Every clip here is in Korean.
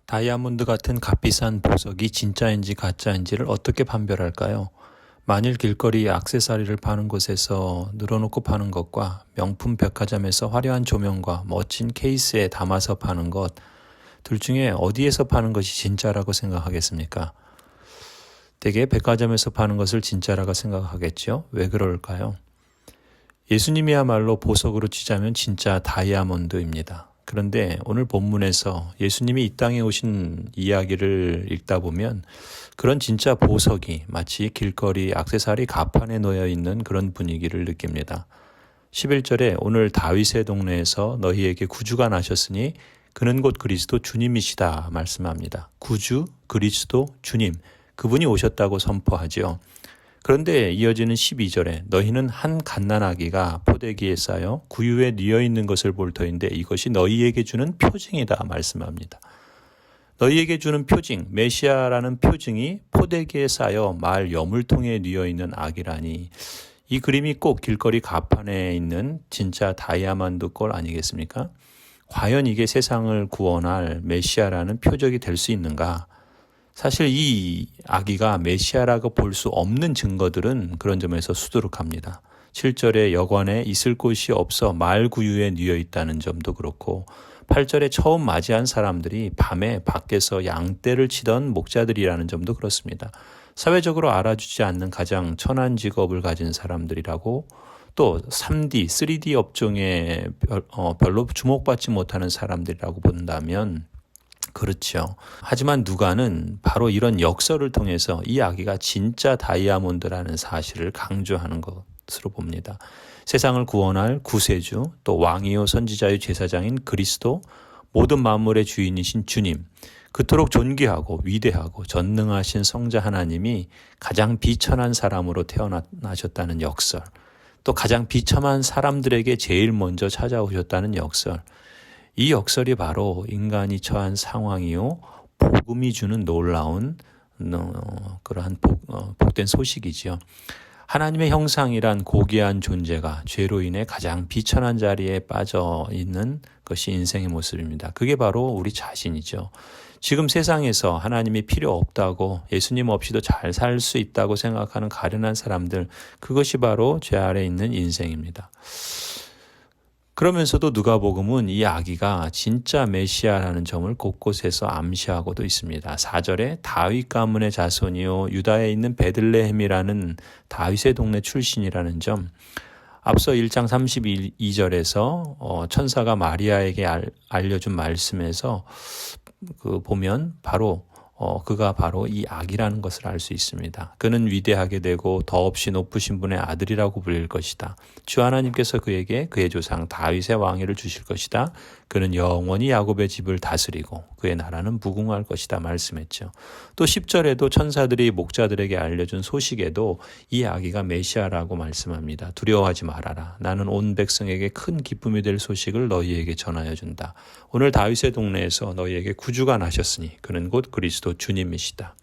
다이아몬드 같은 값비싼 보석이 진짜인지 가짜인지를 어떻게 판별할까요? 만일 길거리 액세서리를 파는 곳에서 늘어놓고 파는 것과 명품 백화점에서 화려한 조명과 멋진 케이스에 담아서 파는 것, 둘 중에 어디에서 파는 것이 진짜라고 생각하겠습니까? 대개 백화점에서 파는 것을 진짜라고 생각하겠죠? 왜 그럴까요? 예수님이야말로 보석으로 치자면 진짜 다이아몬드입니다. 그런데 오늘 본문에서 예수님이 이 땅에 오신 이야기를 읽다 보면 그런 진짜 보석이 마치 길거리 액세서리 가판에 놓여 있는 그런 분위기를 느낍니다. 11절에 오늘 다윗의 동네에서 너희에게 구주가 나셨으니 그는 곧 그리스도 주님이시다 말씀합니다. 구주, 그리스도, 주님, 그분이 오셨다고 선포하지요. 그런데 이어지는 12절에 너희는 한 갓난아기가 포대기에 쌓여 구유에 뉘어 있는 것을 볼 터인데 이것이 너희에게 주는 표징이다 말씀합니다. 너희에게 주는 표징, 메시아라는 표징이 포대기에 쌓여 말 여물통에 뉘어 있는 아기라니, 이 그림이 꼭 길거리 가판에 있는 진짜 다이아몬드 꼴 아니겠습니까? 과연 이게 세상을 구원할 메시아라는 표적이 될 수 있는가? 사실 이 아기가 메시아라고 볼 수 없는 증거들은 그런 점에서 수두룩합니다. 7절에 여관에 있을 곳이 없어 말구유에 뉘어 있다는 점도 그렇고, 8절에 처음 맞이한 사람들이 밤에 밖에서 양떼를 치던 목자들이라는 점도 그렇습니다. 사회적으로 알아주지 않는 가장 천한 직업을 가진 사람들이라고, 또 3D, 3D 업종에 별로 주목받지 못하는 사람들이라고 본다면 그렇죠. 하지만 누가는 바로 이런 역설을 통해서 이 아기가 진짜 다이아몬드라는 사실을 강조하는 것으로 봅니다. 세상을 구원할 구세주, 또 왕이요 선지자의 제사장인 그리스도, 모든 만물의 주인이신 주님, 그토록 존귀하고 위대하고 전능하신 성자 하나님이 가장 비천한 사람으로 태어나셨다는 역설, 또 가장 비참한 사람들에게 제일 먼저 찾아오셨다는 역설, 이 역설이 바로 인간이 처한 상황이요 복음이 주는 놀라운 그러한 복된 소식이지요. 하나님의 형상이란 고귀한 존재가 죄로 인해 가장 비천한 자리에 빠져 있는 것이 인생의 모습입니다. 그게 바로 우리 자신이죠. 지금 세상에서 하나님이 필요 없다고, 예수님 없이도 잘 살 수 있다고 생각하는 가련한 사람들, 그것이 바로 죄 아래 있는 인생입니다. 그러면서도 누가복음은 이 아기가 진짜 메시아라는 점을 곳곳에서 암시하고도 있습니다. 4절에 다윗 가문의 자손이요 유다에 있는 베들레헴이라는 다윗의 동네 출신이라는 점, 앞서 1장 32절에서 천사가 마리아에게 알려준 말씀에서 보면 바로 그가 바로 이 아기라는 것을 알 수 있습니다. 그는 위대하게 되고 더없이 높으신 분의 아들이라고 불릴 것이다. 주 하나님께서 그에게 그의 조상 다윗의 왕위를 주실 것이다. 그는 영원히 야곱의 집을 다스리고 그의 나라는 무궁할 것이다 말씀했죠. 또 10절에도 천사들이 목자들에게 알려준 소식에도 이 아기가 메시아라고 말씀합니다. 두려워하지 말아라. 나는 온 백성에게 큰 기쁨이 될 소식을 너희에게 전하여 준다. 오늘 다윗의 동네에서 너희에게 구주가 나셨으니 그는 곧 그리스도 주님이시다.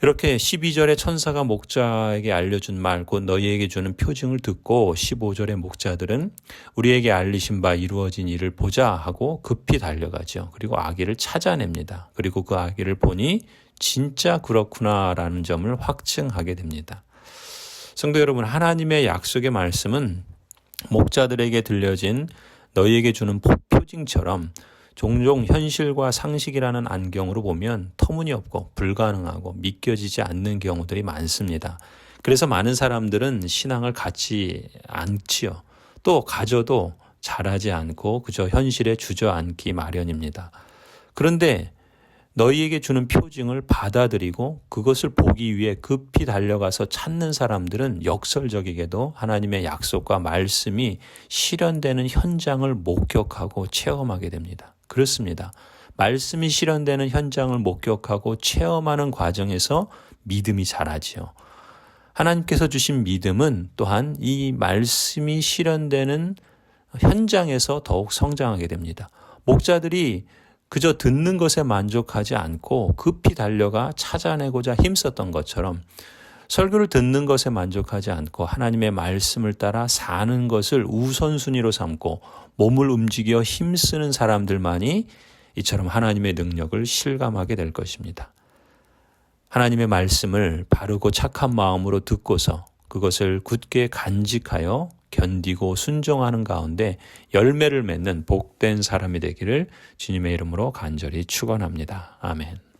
이렇게 12절에 천사가 목자에게 알려준 말, 곧 너희에게 주는 표징을 듣고 15절의 목자들은 우리에게 알리신 바 이루어진 일을 보자 하고 급히 달려가죠. 그리고 아기를 찾아냅니다. 그리고 그 아기를 보니 진짜 그렇구나라는 점을 확증하게 됩니다. 성도 여러분, 하나님의 약속의 말씀은 목자들에게 들려진 너희에게 주는 표징처럼 종종 현실과 상식이라는 안경으로 보면 터무니없고 불가능하고 믿겨지지 않는 경우들이 많습니다. 그래서 많은 사람들은 신앙을 갖지 않지요. 또 가져도 잘하지 않고 그저 현실에 주저앉기 마련입니다. 그런데 너희에게 주는 표징을 받아들이고 그것을 보기 위해 급히 달려가서 찾는 사람들은 역설적이게도 하나님의 약속과 말씀이 실현되는 현장을 목격하고 체험하게 됩니다. 그렇습니다. 말씀이 실현되는 현장을 목격하고 체험하는 과정에서 믿음이 자라지요. 하나님께서 주신 믿음은 또한 이 말씀이 실현되는 현장에서 더욱 성장하게 됩니다. 목자들이 그저 듣는 것에 만족하지 않고 급히 달려가 찾아내고자 힘썼던 것처럼 설교를 듣는 것에 만족하지 않고 하나님의 말씀을 따라 사는 것을 우선순위로 삼고 몸을 움직여 힘쓰는 사람들만이 이처럼 하나님의 능력을 실감하게 될 것입니다. 하나님의 말씀을 바르고 착한 마음으로 듣고서 그것을 굳게 간직하여 견디고 순종하는 가운데 열매를 맺는 복된 사람이 되기를 주님의 이름으로 간절히 축원합니다. 아멘.